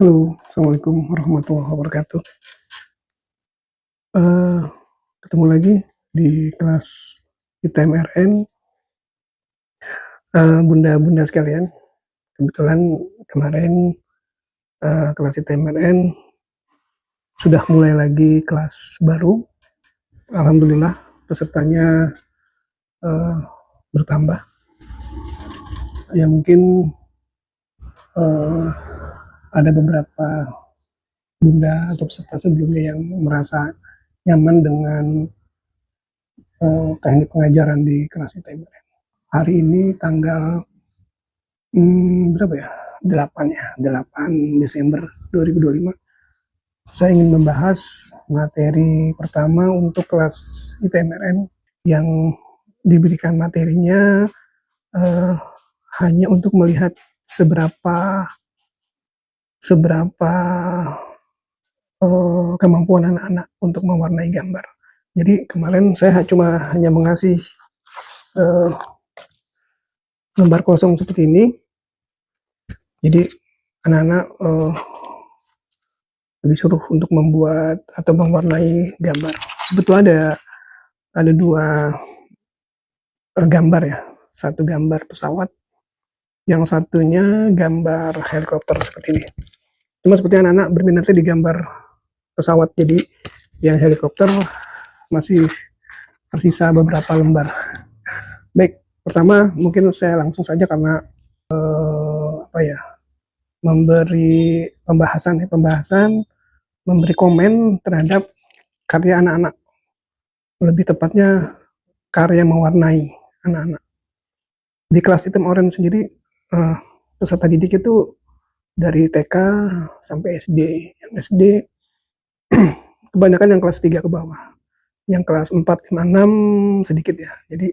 Halo, Assalamualaikum warahmatullahi wabarakatuh. Eh, Ketemu lagi di kelas ITMRN, bunda-bunda sekalian. Kebetulan kemarin kelas ITMRN sudah mulai lagi kelas baru. Alhamdulillah pesertanya eh, bertambah. Ya mungkin eh, ada beberapa bunda atau peserta sebelumnya yang merasa nyaman dengan teknik pengajaran di kelas ITMRN. Hari ini tanggal berapa ya? 8 ya, 8 Desember 2025. Saya ingin membahas materi pertama untuk kelas ITMRN yang diberikan materinya eh, hanya untuk melihat seberapa seberapa kemampuan anak-anak untuk mewarnai gambar. Jadi kemarin saya cuma hanya mengasih eh, lembar kosong seperti ini. Jadi anak-anak disuruh untuk membuat atau mewarnai gambar. Sebetulnya ada dua gambar ya. Satu gambar pesawat, yang satunya gambar helikopter seperti ini. Cuma seperti anak-anak berminatnya di gambar pesawat, jadi yang helikopter masih tersisa beberapa lembar. Baik, pertama mungkin saya langsung saja karena memberi pembahasan, memberi komen terhadap karya anak-anak, lebih tepatnya karya mewarnai anak-anak. Di kelas Item Orange sendiri, peserta didik itu dari TK sampai SD. Yang SD kebanyakan yang kelas 3 ke bawah. Yang kelas 4, 5, 6 sedikit ya. Jadi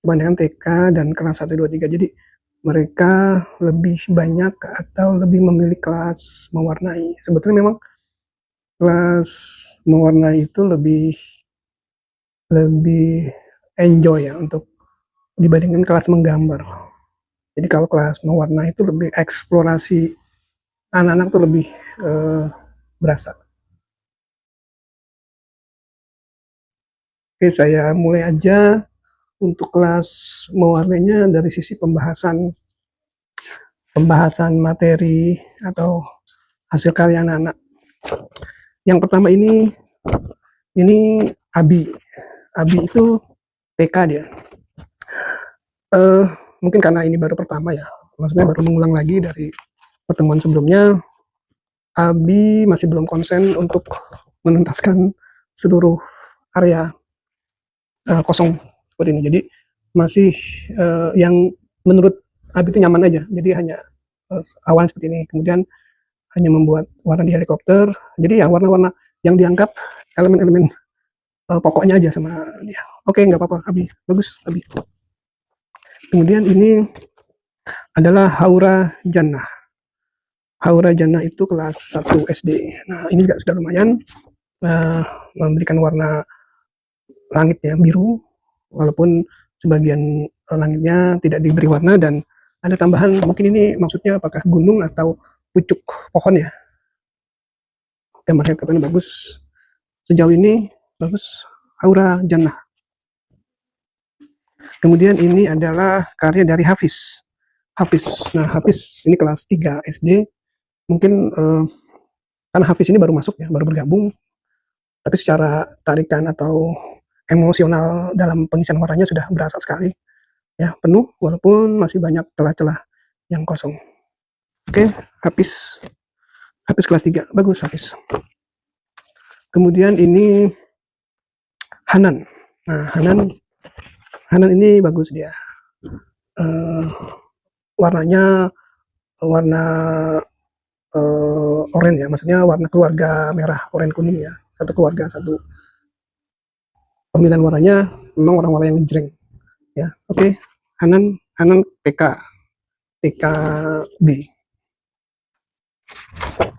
kebanyakan TK dan kelas 1, 2, 3. Jadi mereka lebih banyak atau lebih memilih kelas mewarnai. Sebetulnya memang kelas mewarnai itu lebih enjoy ya untuk dibandingkan kelas menggambar. Jadi kalau kelas mewarnai itu lebih eksplorasi, anak-anak tuh lebih berasa. Oke, saya mulai aja untuk kelas mewarnainya dari sisi pembahasan materi atau hasil karya anak-anak. Yang pertama ini Abi. Abi itu TK dia. Mungkin karena ini baru pertama ya, maksudnya baru mengulang lagi dari pertemuan sebelumnya. Abi masih belum konsen untuk menuntaskan seluruh area kosong seperti ini. Jadi masih yang menurut Abi itu nyaman aja. Jadi hanya awan seperti ini. Kemudian hanya membuat warna di helikopter. Jadi ya warna-warna yang dianggap elemen-elemen pokoknya aja sama dia. Oke, nggak apa-apa, Abi. Bagus, Abi. Kemudian ini adalah Haura Jannah. Haura Jannah itu kelas 1 SD. Nah, ini juga sudah lumayan memberikan warna langit ya, biru, walaupun sebagian langitnya tidak diberi warna, dan ada tambahan, mungkin ini maksudnya apakah gunung atau pucuk pohon ya. Gambar helikopternya bagus. Sejauh ini bagus. Haura Jannah. Kemudian ini adalah karya dari Hafiz. Nah, Hafiz ini kelas 3 SD. Mungkin karena Hafiz ini baru masuk ya, baru bergabung. Tapi secara tarikan atau emosional dalam pengisian warnanya sudah berasa sekali. Ya, penuh walaupun masih banyak celah-celah yang kosong. Oke, Hafiz kelas 3. Bagus Hafiz. Kemudian ini Hanan. Nah, Hanan ini bagus dia. Warnanya warna oranye ya, maksudnya warna keluarga merah, oranye kuning ya. Satu keluarga, satu. Pemilihan warnanya memang warna-warna yang ngejreng. Ya, oke. Hanan TK B.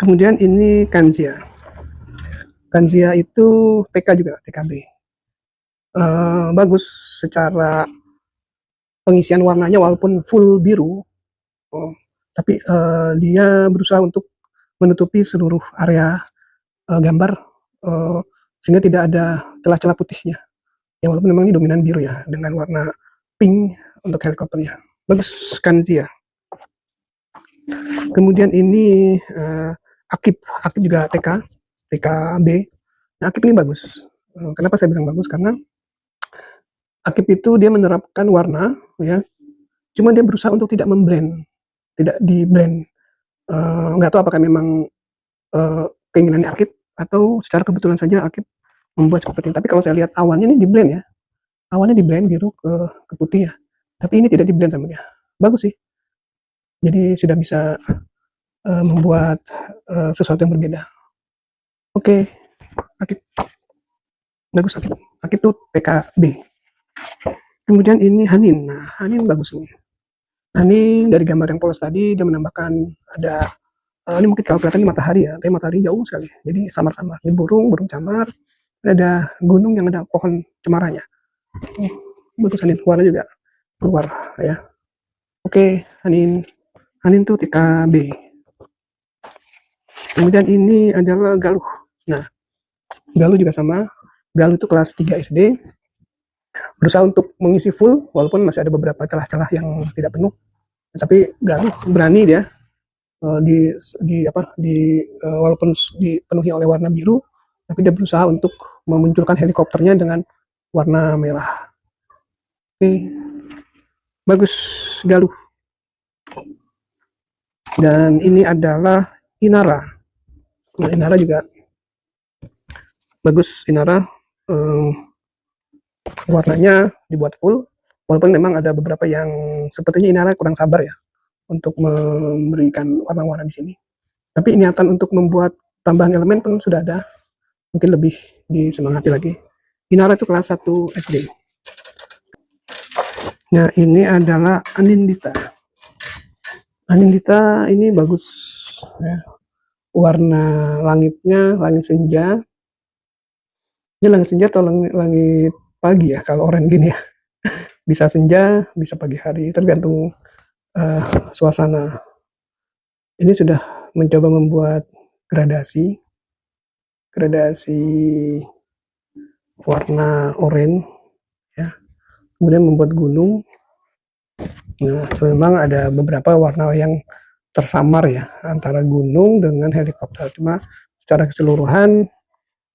Kemudian ini Kanzia. Kanzia itu TK juga, TKB. Bagus secara pengisian warnanya, walaupun full biru, tapi dia berusaha untuk menutupi seluruh area gambar, sehingga tidak ada celah-celah putihnya. Ya walaupun memang ini dominan biru ya, dengan warna pink untuk helikopternya. Bagus kanji ya. Kemudian ini Akip juga TKB. Nah, Akip ini bagus. Kenapa saya bilang bagus? Karena Akip itu dia menerapkan warna, ya. Cuma dia berusaha untuk tidak memblend, tidak di blend. Nggak tahu apakah memang keinginannya Akip atau secara kebetulan saja Akip membuat seperti ini. Tapi kalau saya lihat awalnya ini di blend ya, awalnya di blend biru ke putih ya. Tapi ini tidak di blend sama dia. Bagus sih. Jadi sudah bisa membuat sesuatu yang berbeda. Oke, Akip bagus Akip. Akip tuh PKB. Kemudian ini Hanin. Nah, Hanin bagus nih. Hanin dari gambar yang polos tadi dia menambahkan ada ini mungkin kalau kelihatan ini matahari ya, tapi matahari jauh sekali. Jadi samar-samar. Ini burung camar. Ada gunung yang ada pohon cemaranya. Bagus Hanin, warna juga keluar ya. Oke, Hanin tuh TKB. Kemudian ini adalah Galuh. Nah, Galuh juga sama. Galuh itu kelas 3 SD. Berusaha untuk mengisi full, walaupun masih ada beberapa celah-celah yang tidak penuh. Tapi Galuh berani dia walaupun dipenuhi oleh warna biru, tapi dia berusaha untuk memunculkan helikopternya dengan warna merah. Oke, bagus Galuh. Dan ini adalah Inara. Nah, Inara juga bagus. Inara warnanya dibuat full, walaupun memang ada beberapa yang sepertinya Inara kurang sabar ya untuk memberikan warna-warna di sini. Tapi niatan untuk membuat tambahan elemen pun sudah ada, mungkin lebih disemangati lagi. Inara itu kelas 1 SD. Nah, ini adalah Anindita. Anindita ini bagus ya. Warna langitnya langit senja. Ini langit senja atau langit pagi ya kalau orang gini ya. Bisa senja, bisa pagi hari, tergantung suasana. Ini sudah mencoba membuat gradasi warna oranye ya. Kemudian membuat gunung. Nah, memang ada beberapa warna yang tersamar ya antara gunung dengan helikopter. Cuma secara keseluruhan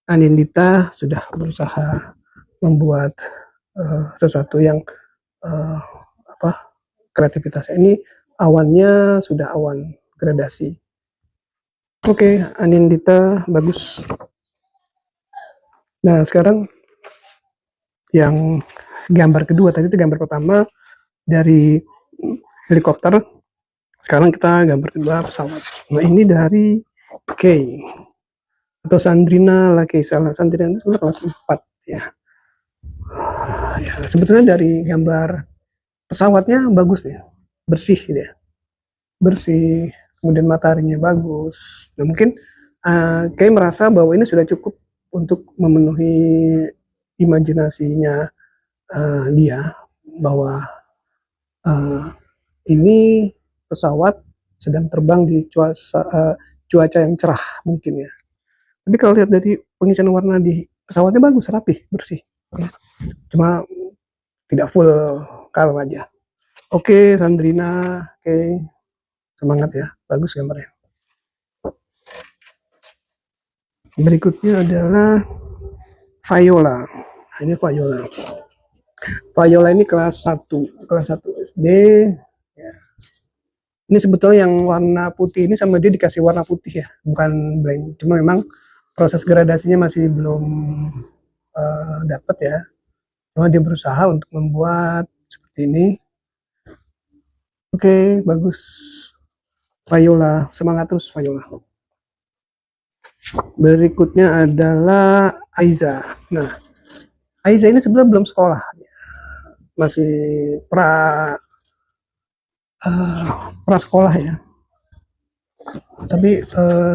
Anindita sudah berusaha membuat sesuatu yang kreativitasnya. Ini awannya sudah awan gradasi. Oke, Anindita bagus. Nah, sekarang yang gambar kedua, tadi itu gambar pertama dari helikopter. Sekarang kita gambar kedua pesawat. Nah, ini dari Kay atau Sandrina Lakay. Sandrina itu sebenarnya kelas 4 ya. Ya, sebetulnya dari gambar pesawatnya bagus nih, bersih dia, bersih. Kemudian mataharinya bagus. Nah, mungkin Kay merasa bahwa ini sudah cukup untuk memenuhi imajinasinya dia bahwa ini pesawat sedang terbang di cuaca yang cerah mungkin ya. Tapi kalau lihat dari pengisian warna di pesawatnya bagus, rapih, bersih. Ya. Cuma tidak full color aja. Oke, Sandrina, oke, semangat ya, bagus gambarnya. Berikutnya adalah Viola. Nah, ini Viola. Viola ini kelas 1 SD. Ya. Ini sebetulnya yang warna putih ini sama dia dikasih warna putih ya, bukan blend. Cuma memang proses gradasinya masih belum dapat ya. Cuma dia berusaha untuk membuat seperti ini. Oke, bagus. Viola, semangat terus Viola. Berikutnya adalah Aiza. Nah, Aiza ini sebenarnya belum sekolah, masih pra sekolah ya. Tapi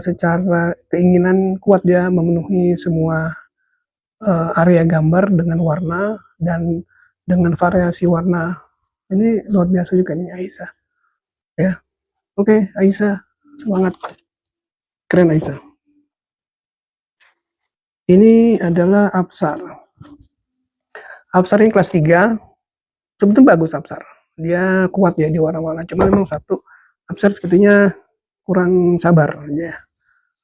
secara keinginan kuat dia memenuhi semua area gambar dengan warna dan dengan variasi warna. Ini luar biasa juga nih Aiza. Ya, oke Aiza, semangat. Keren Aisyah. Ini adalah Apsar. Apsar ini kelas 3. Sebetulnya bagus Apsar. Dia kuat ya di warna-warna. Cuma memang satu, Apsar sepertinya kurang sabar ya.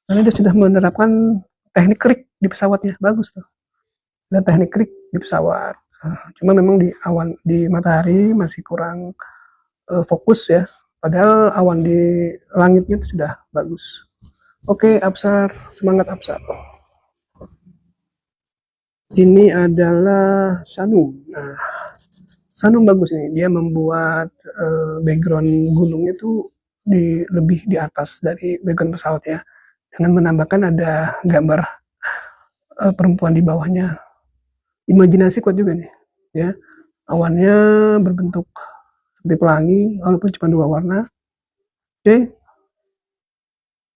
Karena dia sudah menerapkan teknik krik di pesawatnya. Bagus tuh. Ada teknik krik di pesawat. Cuma memang di awan di matahari masih kurang fokus ya. Padahal awan di langitnya itu sudah bagus. Oke, Apsar, semangat Apsar. Ini adalah Sanum. Nah, Sanum bagus nih. Dia membuat background gunungnya itu lebih di atas dari background pesawat ya. Dengan menambahkan ada gambar perempuan di bawahnya. Imajinasi kuat juga nih, ya. Awannya berbentuk seperti pelangi, walaupun cuma 2 warna. Oke,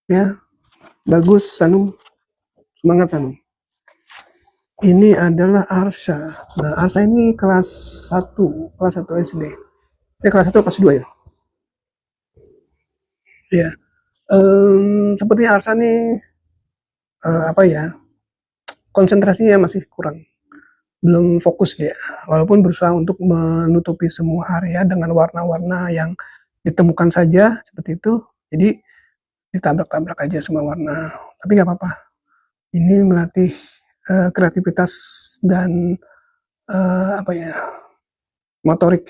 ya, bagus Sanum. Semangat Sanum. Ini adalah Arsha. Nah, Arsha ini kelas 1 SD. Kelas 1 kelas 2 ya. Ya. Seperti Arsha nih apa ya? Konsentrasinya masih kurang. Belum fokus dia. Walaupun berusaha untuk menutupi semua area dengan warna-warna yang ditemukan saja seperti itu. Jadi ditabrak-tabrak aja semua warna. Tapi nggak apa-apa. Ini melatih kreativitas dan apa ya, motorik,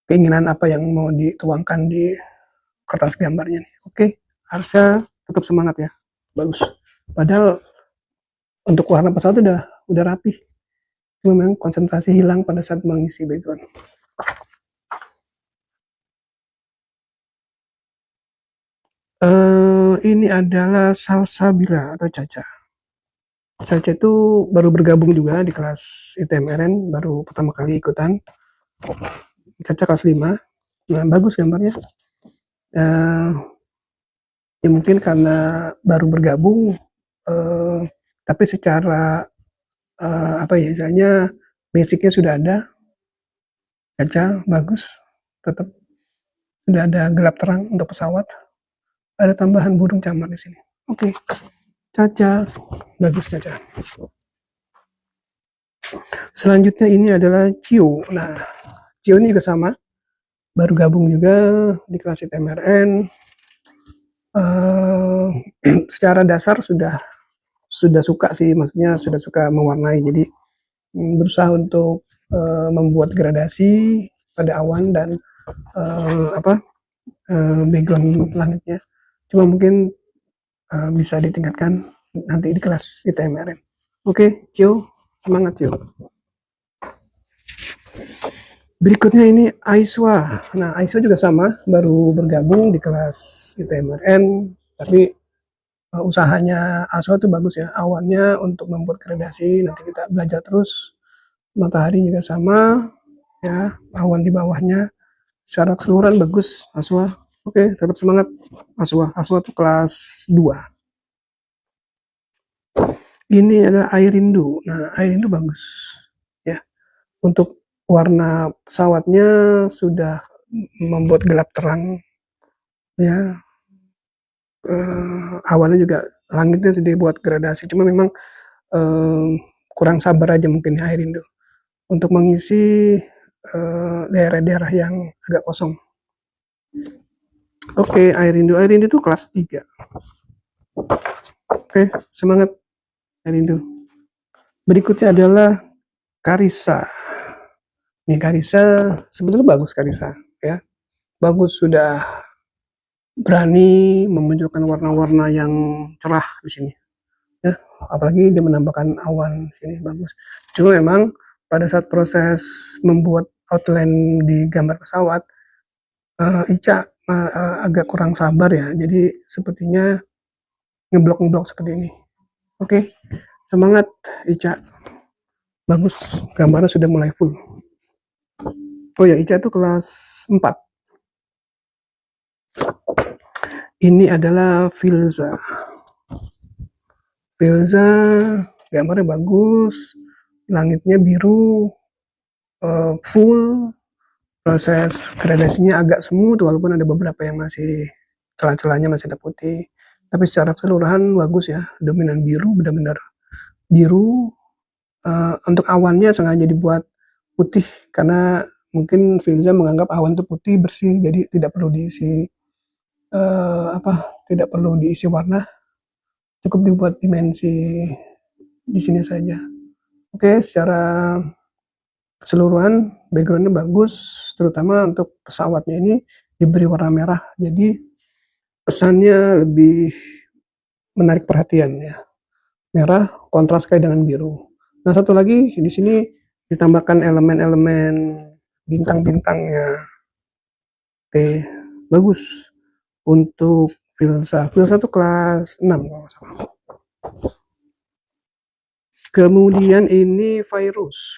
keinginan apa yang mau dituangkan di kertas gambarnya nih. Oke, harusnya tetap semangat ya, bagus. Padahal untuk warna pesawat udah rapi, cuma memang konsentrasi hilang pada saat mengisi background. Ini adalah Salsabila atau Caca. Caca itu baru bergabung juga di kelas ITMRN, baru pertama kali ikutan. Caca kelas 5. Nah, bagus gambarnya. Ya mungkin karena baru bergabung, tapi secara apa ya, misalnya basicnya sudah ada. Caca bagus, tetap sudah ada gelap terang untuk pesawat. Ada tambahan burung camar di sini. Oke, Caca bagus Caca. Selanjutnya ini adalah Cio. Nah, Cio ini juga sama, baru gabung juga di kelas ITMRN. Secara dasar sudah suka sih, maksudnya sudah suka mewarnai. Jadi berusaha untuk membuat gradasi pada awan dan background langitnya. Cuma mungkin bisa ditingkatkan nanti di kelas ITMRN. Oke, Cio, semangat Cio. Berikutnya ini Aiswa. Nah, Aiswa juga sama, baru bergabung di kelas ITMRN, tapi usahanya Aiswa tuh bagus ya. Awannya untuk membuat gradasi, nanti kita belajar terus. Matahari juga sama, ya, awan di bawahnya. Secara keseluruhan bagus, Aswa. Oke, tetap semangat, Aswa. Aswa tuh kelas 2. Ini ada air rindu. Nah, air rindu bagus, ya. Untuk warna pesawatnya sudah membuat gelap terang, ya. Awalnya juga langitnya sudah dibuat gradasi, cuma memang kurang sabar aja mungkin ya air rindu untuk mengisi daerah-daerah yang agak kosong. Oke, air rindu itu kelas 3. Oke, semangat air rindu. Berikutnya adalah Karisa. Nih Karisa, sebetulnya bagus Karisa, ya. Bagus, sudah berani memunculkan warna-warna yang cerah di sini. Ya, apalagi dia menambahkan awan sini, bagus. Cuma memang pada saat proses membuat outline di gambar pesawat, Ica agak kurang sabar ya. Jadi sepertinya ngeblok seperti ini. Oke, semangat Ica. Bagus, gambarnya sudah mulai full. Oh ya, Ica itu kelas 4. Ini adalah Filza. Filza gambarnya bagus, langitnya biru, full, proses gradasinya agak smooth walaupun ada beberapa yang masih celah-celahnya masih ada putih. Tapi secara keseluruhan bagus ya, dominan biru, benar-benar biru. Untuk awannya sengaja dibuat putih karena mungkin Filza menganggap awan itu putih bersih, jadi tidak perlu diisi tidak perlu diisi warna, cukup dibuat dimensi di sini saja. Oke, secara keseluruhan backgroundnya bagus, terutama untuk pesawatnya ini diberi warna merah, jadi pesannya lebih menarik perhatian ya. Merah kontras sekali dengan biru. Nah, satu lagi di sini ditambahkan elemen-elemen bintang-bintangnya. Oke, bagus untuk Filsa. Filsa itu kelas 6 kalau nggak salah. Kemudian ini Virus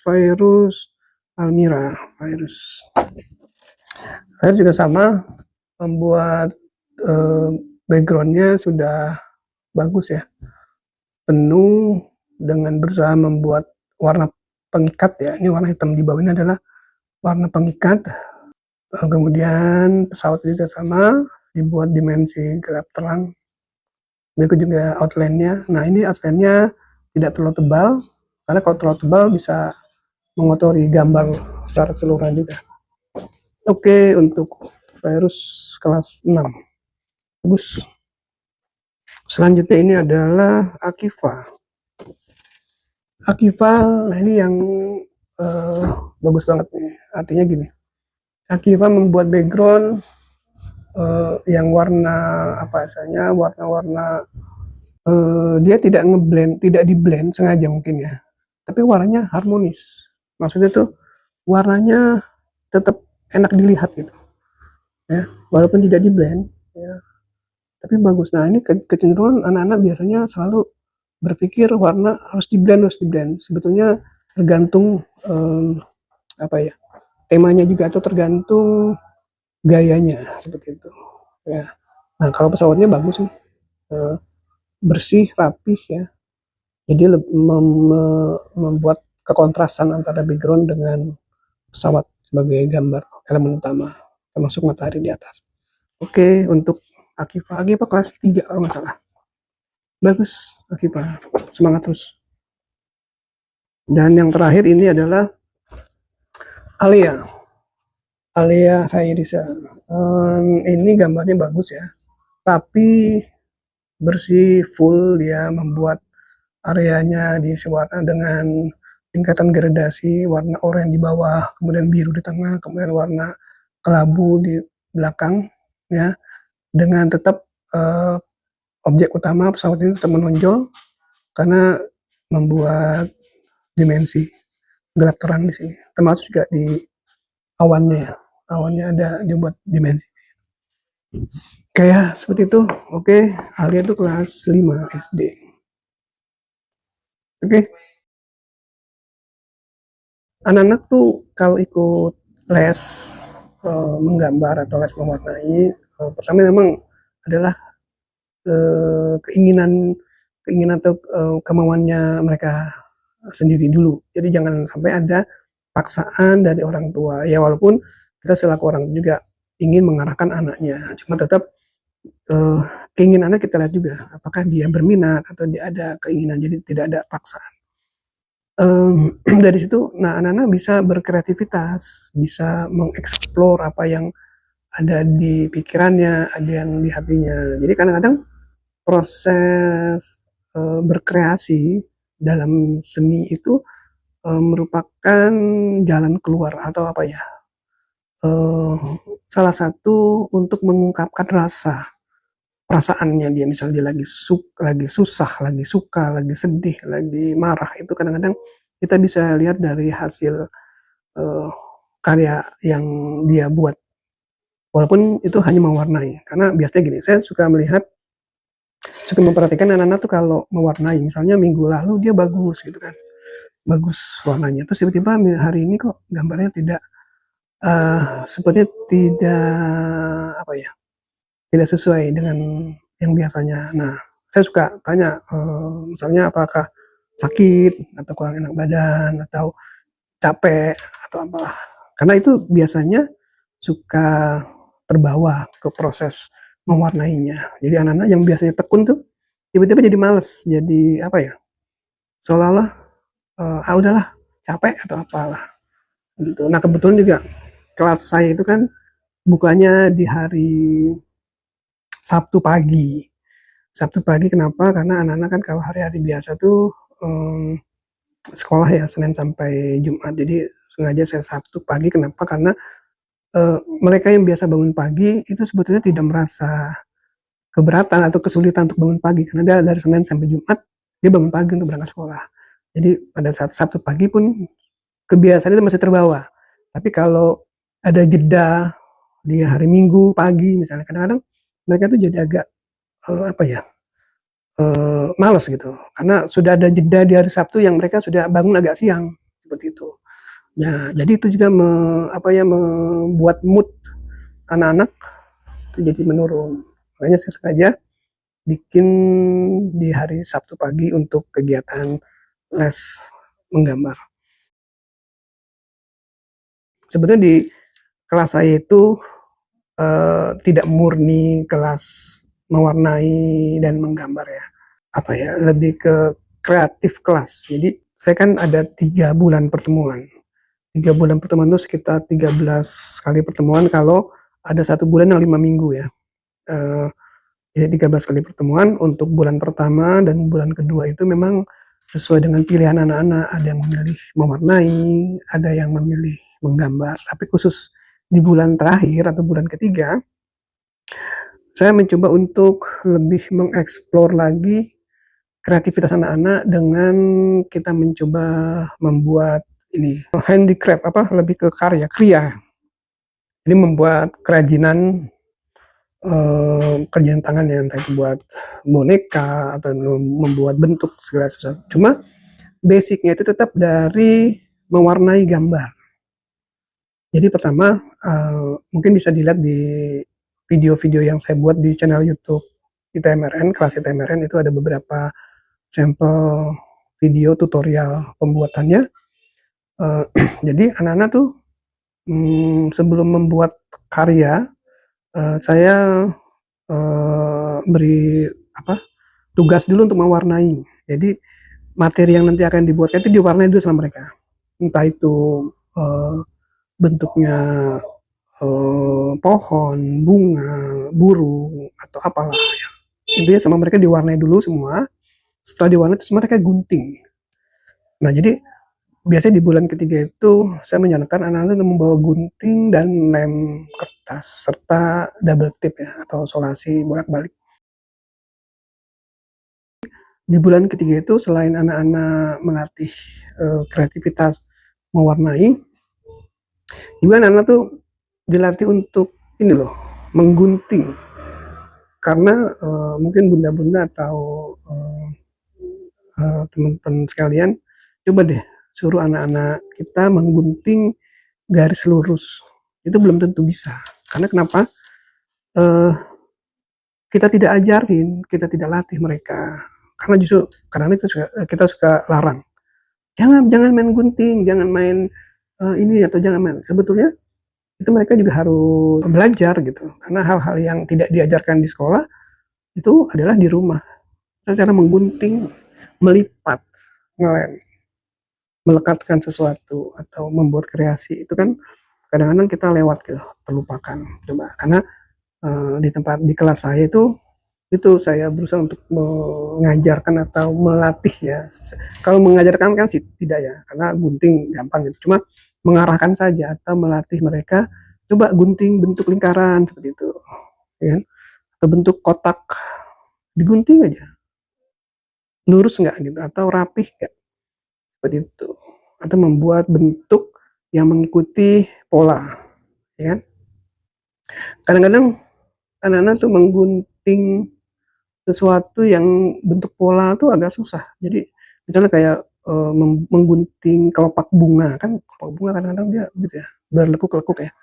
Almira. Virus juga sama, membuat backgroundnya sudah bagus ya, penuh dengan berusaha membuat warna pengikat ya. Ini warna hitam di bawah ini adalah warna pengikat. Kemudian pesawat juga sama, dibuat dimensi gelap terang. Berikut juga outline-nya. Nah, ini outline-nya tidak terlalu tebal, karena kalau terlalu tebal bisa mengotori gambar secara keseluruhan juga. Oke, untuk virus kelas 6. Bagus. Selanjutnya ini adalah Akiva. Nah ini yang bagus banget nih. Artinya gini, Akiva membuat background yang warna warna-warna dia tidak ngeblend, tidak di-blend sengaja mungkin ya. Tapi warnanya harmonis. Maksudnya tuh warnanya tetap enak dilihat gitu. Ya, walaupun tidak di-blend ya. Tapi bagus. Nah, ini kecenderungan anak-anak biasanya selalu berpikir warna harus di-blend. Sebetulnya tergantung temanya juga, atau tergantung gayanya seperti itu. Ya. Nah, kalau pesawatnya bagus nih. Bersih, rapih ya. Jadi membuat kekontrasan antara background dengan pesawat sebagai gambar elemen utama, termasuk matahari di atas. Oke, untuk Akiva kelas 3 kalau nggak salah. Bagus, Akiva. Semangat terus. Dan yang terakhir ini adalah Alia Hairisa. Ini gambarnya bagus ya. Tapi bersih, full, dia membuat areanya diisi warna dengan tingkatan gradasi, warna oranye di bawah, kemudian biru di tengah, kemudian warna kelabu di belakang ya, dengan tetap objek utama pesawat ini tetap menonjol karena membuat dimensi gelap terang di sini, termasuk juga di awannya ada dibuat dimensi. Kayak seperti itu. Oke, Alia itu kelas 5 SD. Oke. Anak-anak tuh kalau ikut les menggambar atau les mewarnai, pertama memang adalah keinginan atau kemauannya mereka sendiri dulu. Jadi jangan sampai ada paksaan dari orang tua. Ya walaupun kita selaku orang juga ingin mengarahkan anaknya, cuma tetap keinginan anak kita lihat juga, apakah dia berminat atau dia ada keinginan. Jadi tidak ada paksaan. Dari situ, nah anak-anak bisa berkreativitas, bisa mengeksplor apa yang ada di pikirannya, ada yang di hatinya. Jadi kadang-kadang proses berkreasi dalam seni itu merupakan jalan keluar atau salah satu untuk mengungkapkan perasaannya dia. Misalnya dia lagi susah, lagi suka, lagi sedih, lagi marah, itu kadang-kadang kita bisa lihat dari hasil karya yang dia buat, walaupun itu hanya mewarnai. Karena biasanya gini, saya suka memperhatikan anak-anak tuh kalau mewarnai, misalnya minggu lalu dia bagus gitu kan, bagus warnanya, terus tiba-tiba hari ini kok gambarnya tidak sepertinya tidak sesuai dengan yang biasanya. Nah, saya suka tanya, misalnya apakah sakit atau kurang enak badan atau capek atau apa. Karena itu biasanya suka terbawa ke proses mewarnainya. Jadi anak-anak yang biasanya tekun tuh tiba-tiba jadi males, jadi apa ya? Seolah-olah udahlah capek atau apalah gitu. Nah kebetulan juga kelas saya itu kan bukanya di hari Sabtu pagi. Sabtu pagi kenapa? Karena anak-anak kan kalau hari-hari biasa tuh sekolah ya Senin sampai Jumat. Jadi sengaja saya Sabtu pagi. Kenapa? Karena mereka yang biasa bangun pagi itu sebetulnya tidak merasa keberatan atau kesulitan untuk bangun pagi karena dia dari Senin sampai Jumat dia bangun pagi untuk berangkat sekolah. Jadi pada saat Sabtu pagi pun kebiasaan itu masih terbawa. Tapi kalau ada jeda di hari Minggu pagi misalnya kadang-kadang mereka tuh jadi agak apa ya males gitu karena sudah ada jeda di hari Sabtu yang mereka sudah bangun agak siang seperti itu. Ya, jadi itu juga membuat mood anak-anak itu jadi menurun. Makanya saya sengaja bikin di hari Sabtu pagi untuk kegiatan les menggambar. Sebenarnya di kelas saya itu tidak murni kelas mewarnai dan menggambar ya. Apa ya, lebih ke kreatif kelas. Jadi saya kan ada 3 bulan pertemuan. 3 bulan pertemuan itu sekitar 13 kali pertemuan kalau ada 1 bulan yang 5 minggu ya. Jadi 13 kali pertemuan untuk bulan pertama dan bulan kedua itu memang sesuai dengan pilihan anak-anak. Ada yang memilih mewarnai, ada yang memilih menggambar. Tapi khusus di bulan terakhir atau bulan ketiga, saya mencoba untuk lebih mengeksplor lagi kreativitas anak-anak dengan kita mencoba membuat ini handicraft lebih ke karya kriya. Jadi membuat kerajinan kerjaan tangan ya entah itu buat boneka atau membuat bentuk segala sesuatu. Cuma basicnya itu tetap dari mewarnai gambar. Jadi pertama mungkin bisa dilihat di video-video yang saya buat di channel YouTube ITMRN, kelas ITMRN itu ada beberapa sampel video tutorial pembuatannya. Jadi anak-anak tuh sebelum membuat karya saya beri tugas dulu untuk mewarnai. Jadi materi yang nanti akan dibuatkan itu diwarnai dulu sama mereka. Entah itu bentuknya pohon, bunga, burung atau apalah ya. Intinya sama mereka diwarnai dulu semua. Setelah diwarnai terus mereka gunting. Nah jadi biasanya di bulan ketiga itu saya menyarankan anak-anak membawa gunting dan lem kertas serta double tip ya atau solasi bolak-balik. Di bulan ketiga itu selain anak-anak melatih kreativitas mewarnai, juga anak-anak tuh dilatih untuk ini loh menggunting. Karena mungkin bunda-bunda atau teman-teman sekalian coba deh suruh anak-anak kita menggunting garis lurus itu belum tentu bisa karena kenapa kita tidak ajarin, kita tidak latih mereka karena justru karena itu kita suka larang jangan main gunting, jangan main ini atau jangan main sebetulnya itu mereka juga harus belajar gitu karena hal-hal yang tidak diajarkan di sekolah itu adalah di rumah cara menggunting, melipat, ngelem, melekatkan sesuatu atau membuat kreasi itu kan kadang-kadang kita lewat gitu, terlupakan. Coba karena di kelas saya itu saya berusaha untuk mengajarkan atau melatih ya. Kalau mengajarkan kan sih tidak ya, karena gunting gampang gitu. Cuma mengarahkan saja atau melatih mereka coba gunting bentuk lingkaran seperti itu, ya. Atau bentuk kotak digunting aja lurus nggak gitu atau rapih nggak seperti itu atau membuat bentuk yang mengikuti pola ya kan kadang-kadang anak-anak tuh menggunting sesuatu yang bentuk pola tuh agak susah jadi misalnya kayak menggunting kelopak bunga kan kelopak bunga kadang-kadang dia gitu ya berlekuk-lekuk ya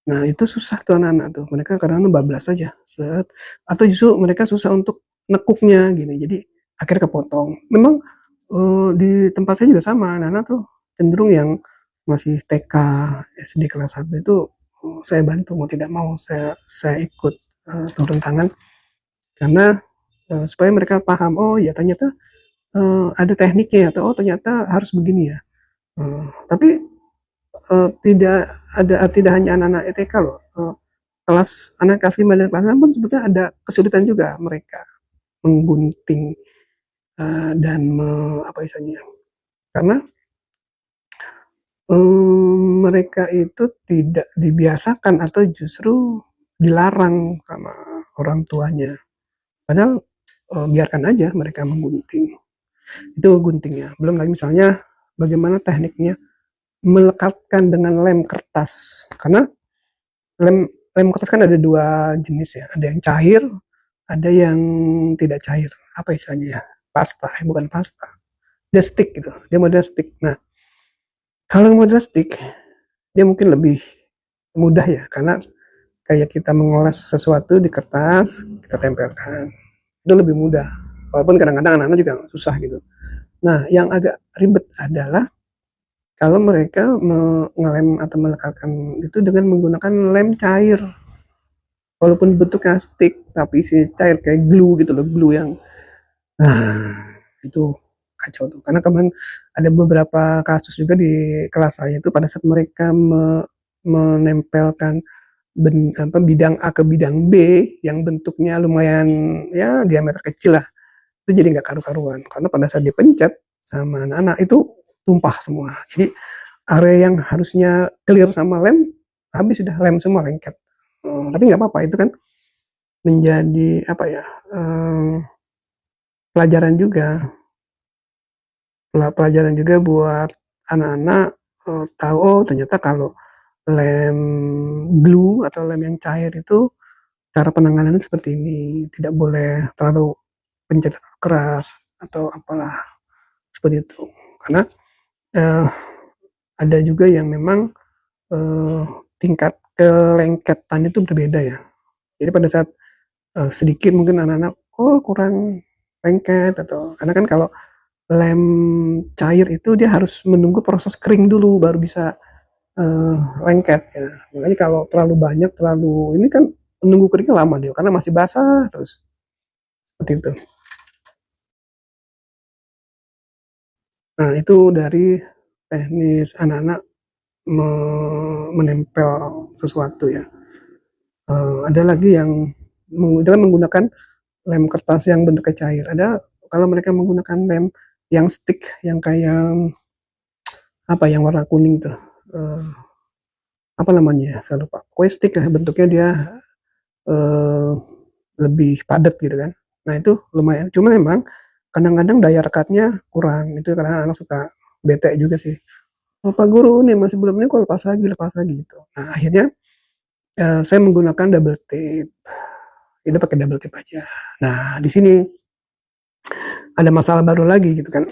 nah itu susah tuh anak-anak tuh mereka kadang-kadang bablas saja atau justru mereka susah untuk nekuknya gini jadi akhirnya kepotong memang di tempat saya juga sama anak-anak tuh cenderung yang masih TK SD kelas 1 itu saya bantu mau tidak mau saya ikut turun tangan, karena supaya mereka paham, oh ya ternyata ada tekniknya, atau oh ternyata harus begini ya. Tapi tidak hanya anak-anak ETK loh, kelas anak kelas 5 dan kelas 6 pun sebetulnya ada kesulitan juga mereka menggunting dan apa istilahnya, karena mereka itu tidak dibiasakan atau justru dilarang sama orang tuanya. Padahal biarkan aja mereka menggunting. Itu guntingnya. Belum lagi misalnya bagaimana tekniknya melekatkan dengan lem kertas. Karena lem lem kertas kan ada dua jenis ya. Ada yang cair, ada yang tidak cair. Apa istilahnya ya? Pasta, bukan pasta. Dia stick gitu. Dia model stick. Nah, kalau model stick, dia mungkin lebih mudah ya. Karena kayak kita mengoles sesuatu di kertas, kita tempelkan. Itu lebih mudah. Walaupun kadang-kadang anak-anak juga susah gitu. Nah, yang agak ribet adalah kalau mereka mengelem atau melekatkan itu dengan menggunakan lem cair. Walaupun bentuknya stick, tapi isi cair kayak glue gitu loh, glue yang itu kacau tuh. Karena kemarin ada beberapa kasus juga di kelas saya itu pada saat mereka menempelkan bidang A ke bidang B yang bentuknya lumayan ya diameter kecil lah, itu jadi nggak karu-karuan karena pada saat dipencet sama anak-anak itu tumpah semua. Jadi area yang harusnya clear sama lem habis sudah lem semua lengket. Tapi nggak apa-apa, itu kan menjadi apa ya, pelajaran juga buat anak-anak tahu oh ternyata kalau lem glue atau lem yang cair itu cara penanganannya seperti ini, tidak boleh terlalu pencet keras atau apalah seperti itu. Karena eh, ada juga yang memang eh, tingkat kelengketan itu berbeda ya. Jadi pada saat sedikit mungkin anak-anak oh kurang lengket, atau karena kan kalau lem cair itu dia harus menunggu proses kering dulu baru bisa lengket ya. Makanya kalau terlalu banyak terlalu ini kan menunggu keringnya lama dia karena masih basah terus seperti itu. Nah itu dari teknis anak-anak menempel sesuatu ya. Ada lagi yang menggunakan lem kertas yang bentuknya cair. Ada kalau mereka menggunakan lem yang stick yang kayak apa yang warna kuning tuh. Apa namanya ya? Saya lupa. Pokoknya stick ya bentuknya dia eh, lebih padat gitu kan. Nah itu lumayan. Cuma memang kadang-kadang daya rekatnya kurang. Itu kadang anak suka bete juga sih. Oh, Pak Guru nih masih belum ini kok lepas lagi gitu. Nah akhirnya saya menggunakan double tape. Itu pakai double tape aja. Nah di sini ada masalah baru lagi gitu kan.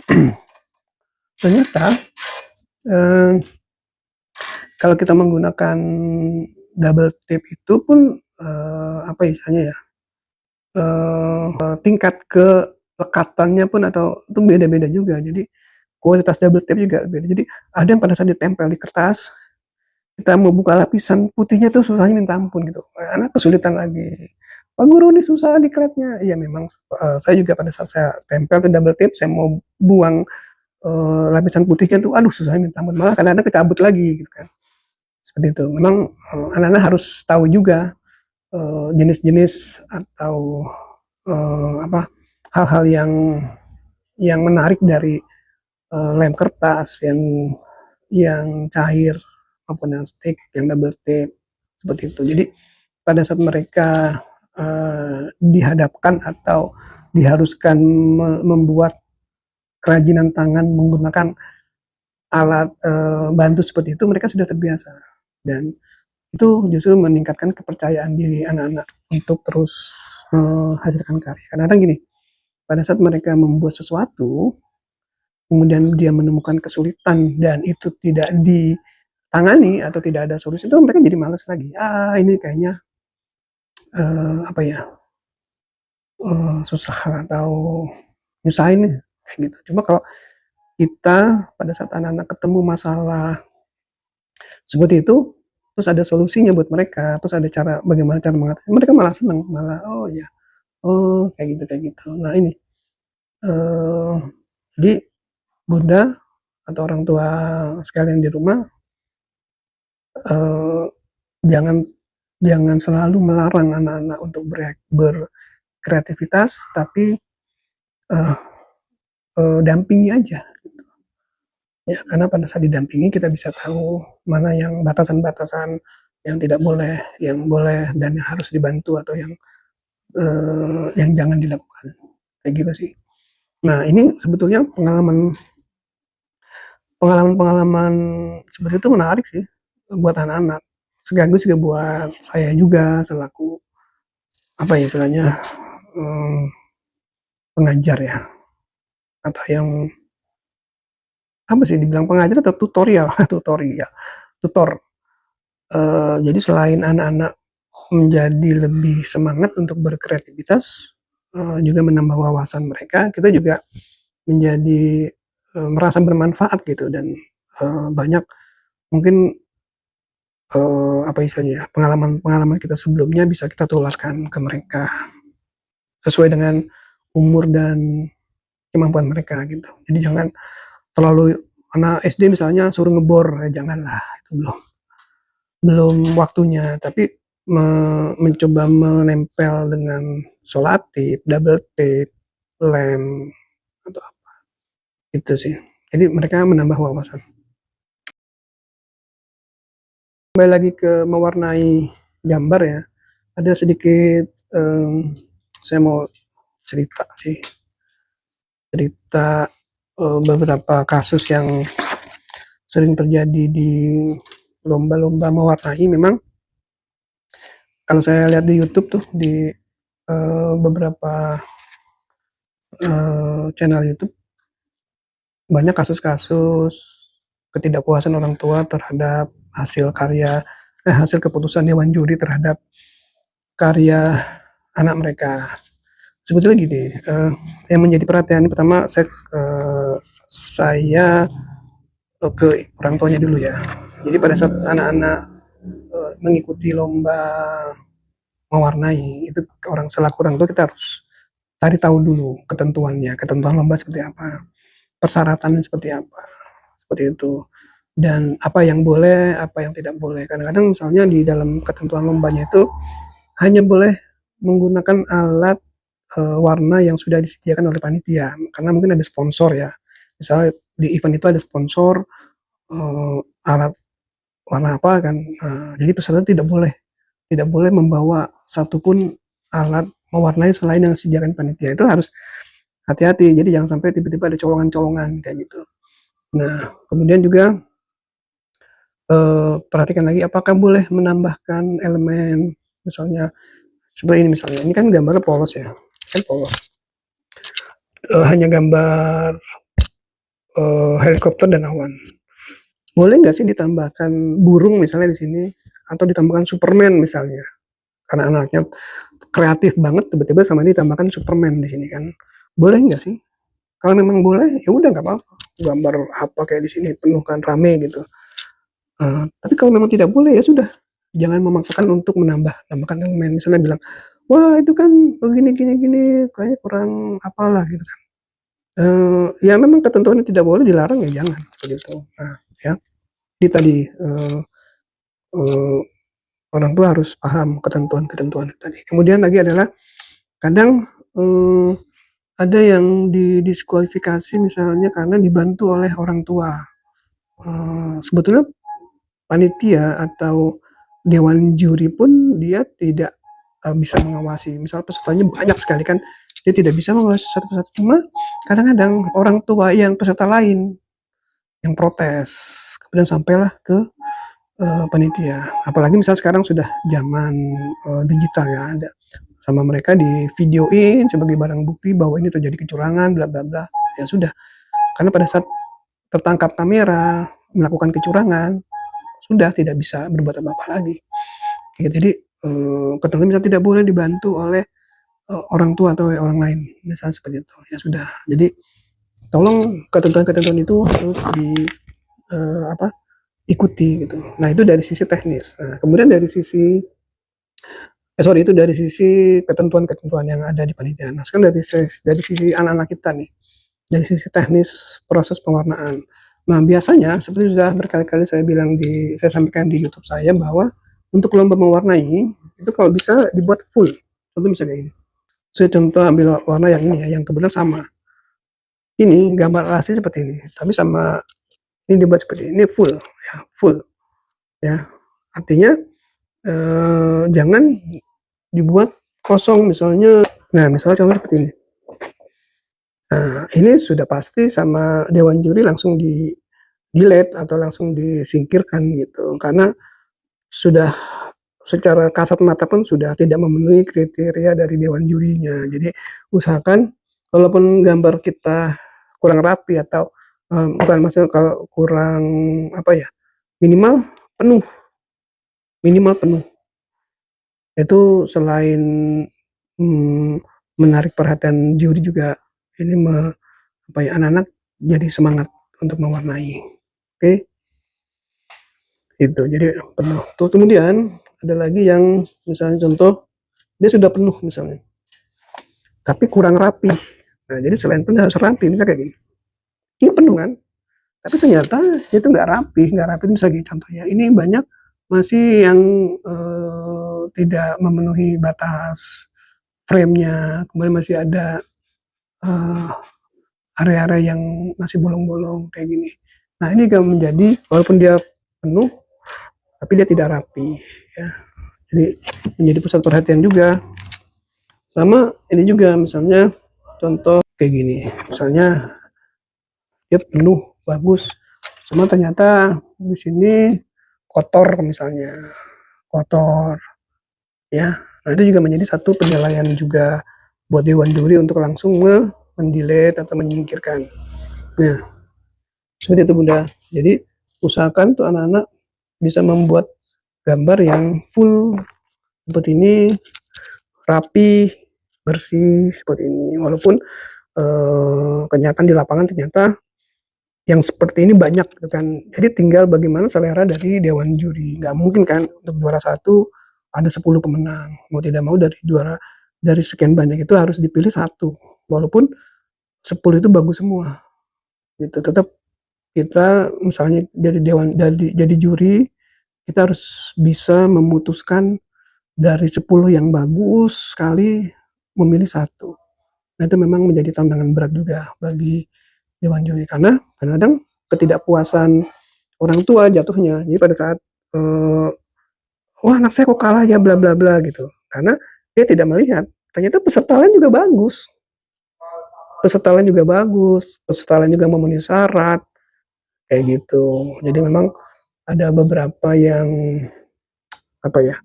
Ternyata eh, kalau kita menggunakan double tape itu pun apa istilahnya ya, tingkat kelekatannya pun atau itu beda-beda juga. Jadi kualitas double tape juga beda. Jadi ada yang pada saat ditempel di kertas, kita mau buka lapisan putihnya tuh susahnya minta ampun gitu. Anak kesulitan lagi. Pak Guru ini susah dikletnya. Iya memang saya juga pada saat saya tempel ke double tape, saya mau buang lapisan putihnya tuh, aduh susah minta ampun. Malah kadang-kadang kecabut lagi gitu kan. Seperti itu. Memang anak-anak harus tahu juga jenis-jenis atau apa hal-hal yang menarik dari lem kertas yang cair maupun yang stick, yang double tape seperti itu. Jadi pada saat mereka dihadapkan atau diharuskan membuat kerajinan tangan menggunakan alat bantu seperti itu, mereka sudah terbiasa dan itu justru meningkatkan kepercayaan diri anak-anak untuk terus menghasilkan karya. Kadang-kadang gini, pada saat mereka membuat sesuatu, kemudian dia menemukan kesulitan dan itu tidak ditangani atau tidak ada solusi, itu mereka jadi malas lagi. Ah ini kayaknya apa ya susah atau nyusahin nih kayak gitu. Cuma kalau kita pada saat anak-anak ketemu masalah seperti itu, terus ada solusinya buat mereka, terus ada cara bagaimana cara mengatasi, mereka malah senang, malah oh ya, oh kayak gitu. Nah ini jadi bunda atau orang tua sekalian di rumah, eh, jangan jangan selalu melarang anak-anak untuk berkreativitas, tapi eh, dampingi aja. Ya, karena pada saat didampingi kita bisa tahu mana yang batasan-batasan yang tidak boleh, yang boleh dan yang harus dibantu, atau yang jangan dilakukan. Kayak gitu sih. Nah, ini sebetulnya pengalaman-pengalaman seperti itu menarik sih buat anak-anak. Sekaligus juga buat saya juga selaku apa ya istilahnya, pengajar ya, atau yang apa sih dibilang pengajar atau tutorial tutor. Jadi selain anak-anak menjadi lebih semangat untuk berkreativitas, juga menambah wawasan mereka, kita juga menjadi merasa bermanfaat gitu, dan banyak mungkin apa istilahnya ya, pengalaman-pengalaman kita sebelumnya bisa kita tularkan ke mereka sesuai dengan umur dan kemampuan mereka gitu. Jadi jangan terlalu anak SD misalnya suruh ngebor, janganlah, itu belum belum waktunya. Tapi mencoba menempel dengan solatif, double tape, lem, atau apa itu sih. Jadi mereka menambah wawasan. Kembali lagi ke mewarnai gambar ya. Ada sedikit saya mau cerita sih. Cerita beberapa kasus yang sering terjadi di lomba-lomba mewarnai. Memang kalau saya lihat di YouTube tuh, di beberapa channel YouTube, banyak kasus-kasus ketidakpuasan orang tua terhadap hasil keputusan dewan juri terhadap karya anak mereka. Sebetulnya gini, yang menjadi perhatian pertama saya ke orang tuanya dulu ya. Jadi pada saat anak-anak mengikuti lomba mewarnai, itu selaku orang tua kita harus cari tahu dulu ketentuan lomba seperti apa, persyaratannya seperti apa, seperti itu. Dan apa yang boleh, apa yang tidak boleh. Kadang-kadang misalnya di dalam ketentuan lombanya itu hanya boleh menggunakan alat warna yang sudah disediakan oleh panitia, karena mungkin ada sponsor ya. Misalnya di event itu ada sponsor alat warna apa kan. Jadi peserta tidak boleh membawa satupun alat mewarnai selain yang disediakan panitia. Itu harus hati-hati. Jadi jangan sampai tiba-tiba ada colongan-colongan kayak gitu. Nah, kemudian juga perhatikan lagi apakah boleh menambahkan elemen, misalnya seperti ini. Misalnya ini kan gambarnya polos ya, kan polos, hanya gambar helikopter dan awan. Boleh nggak sih ditambahkan burung misalnya di sini, atau ditambahkan Superman misalnya, karena anaknya kreatif banget, tiba-tiba sama ini ditambahkan Superman di sini kan, boleh nggak sih? Kalau memang boleh ya udah nggak apa-apa, gambar apa kayak di sini penuh kan, rame gitu. Tapi kalau memang tidak boleh ya sudah, jangan memaksakan untuk menambahkan elemen. Misalnya bilang, wah itu kan begini gini gini, kayaknya kurang apalah gitu kan. Ya memang ketentuannya tidak boleh, dilarang ya jangan seperti itu. Nah ya, jadi tadi orang tua harus paham ketentuan-ketentuan tadi. Kemudian lagi adalah kadang ada yang didiskualifikasi misalnya karena dibantu oleh orang tua. Sebetulnya panitia atau dewan juri pun dia tidak bisa mengawasi. Misal pesertanya banyak sekali kan, dia tidak bisa mengawasi satu persatu. Cuma kadang-kadang orang tua yang peserta lain yang protes, kemudian sampailah ke panitia. Apalagi misal sekarang sudah zaman digital ya, ada sama mereka di videoin sebagai barang bukti bahwa ini terjadi kecurangan, bla bla bla. Ya sudah, karena pada saat tertangkap kamera melakukan kecurangan, sudah tidak bisa berbuat apa-apa lagi. Jadi ketentuan misalnya tidak boleh dibantu oleh orang tua atau orang lain, misalnya seperti itu. Ya sudah. Jadi tolong ketentuan-ketentuan itu harus di apa ikuti gitu. Nah itu dari sisi teknis. Nah, kemudian dari sisi itu dari sisi ketentuan-ketentuan yang ada di panitia. Nah sekarang dari sisi anak-anak kita nih, dari sisi teknis proses pewarnaan. Nah biasanya seperti sudah berkali-kali saya sampaikan di YouTube saya bahwa untuk lomba mewarnai itu kalau bisa dibuat full. Contoh bisa kayak gini. Saya contoh ambil warna yang ini ya, yang kebetulan sama. Ini gambar asli seperti ini, tapi sama ini dibuat seperti ini full ya, full ya. Artinya jangan dibuat kosong misalnya. Nah, misalnya contoh seperti ini. Nah, ini sudah pasti sama dewan juri langsung di delete atau langsung disingkirkan gitu. Karena sudah secara kasat mata pun sudah tidak memenuhi kriteria dari dewan jurinya. Jadi usahakan walaupun gambar kita kurang rapi atau bukan maksudnya kalau kurang apa ya, minimal penuh, minimal penuh. Itu selain menarik perhatian juri juga ini apa ya, anak-anak jadi semangat untuk mewarnai. Oke, itu jadi penuh. Tuh kemudian ada lagi yang misalnya contoh dia sudah penuh misalnya, tapi kurang rapi. Nah jadi selain penuh harus rapi, misalnya kayak gini. Ini penuh kan, tapi ternyata itu nggak rapi misalnya gitu, contohnya. Ini banyak masih yang tidak memenuhi batas frame-nya, kemudian masih ada area-area yang masih bolong-bolong kayak gini. Nah ini kan menjadi walaupun dia penuh, tapi dia tidak rapi ya. Jadi menjadi pusat perhatian juga. Sama ini juga misalnya contoh kayak gini, misalnya dia penuh bagus, cuma ternyata di sini kotor misalnya, kotor ya. Nah itu juga menjadi satu penilaian juga buat dewan juri untuk langsung mendelete atau menyingkirkan. Nah seperti itu Bunda. Jadi usahakan tuh anak-anak bisa membuat gambar yang full seperti ini, rapi, bersih seperti ini. Walaupun kenyataan di lapangan ternyata yang seperti ini banyak gitu kan. Jadi tinggal bagaimana selera dari dewan juri. Nggak mungkin kan untuk juara satu ada 10 pemenang. Mau tidak mau dari sekian banyak itu harus dipilih satu. Walaupun 10 itu bagus semua. Gitu. Tetap kita misalnya jadi juri, kita harus bisa memutuskan dari 10 yang bagus sekali memilih satu. Nah itu memang menjadi tantangan berat juga bagi dewan juri, karena kadang-kadang ketidakpuasan orang tua jatuhnya. Jadi pada saat wah anak saya kok kalah ya bla bla bla gitu, karena dia tidak melihat ternyata peserta lain juga bagus, peserta lain juga memenuhi syarat kayak gitu. Jadi memang ada beberapa yang apa ya,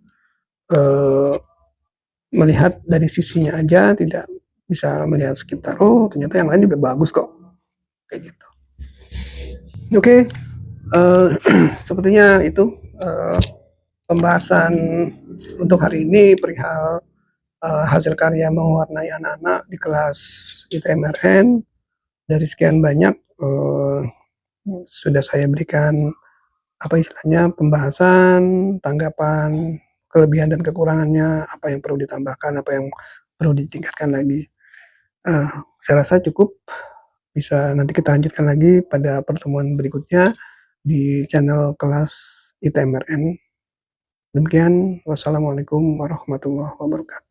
melihat dari sisinya aja, tidak bisa melihat sekitar. Oh ternyata yang lain juga bagus kok kayak gitu. Oke, sepertinya itu pembahasan untuk hari ini perihal hasil karya mewarnai anak-anak di kelas ITMRN. Dari sekian banyak sudah saya berikan apa istilahnya pembahasan, tanggapan, kelebihan dan kekurangannya, apa yang perlu ditambahkan, apa yang perlu ditingkatkan lagi. Saya rasa cukup, bisa nanti kita lanjutkan lagi pada pertemuan berikutnya di channel kelas ITMRN. Demikian, wassalamualaikum warahmatullahi wabarakatuh.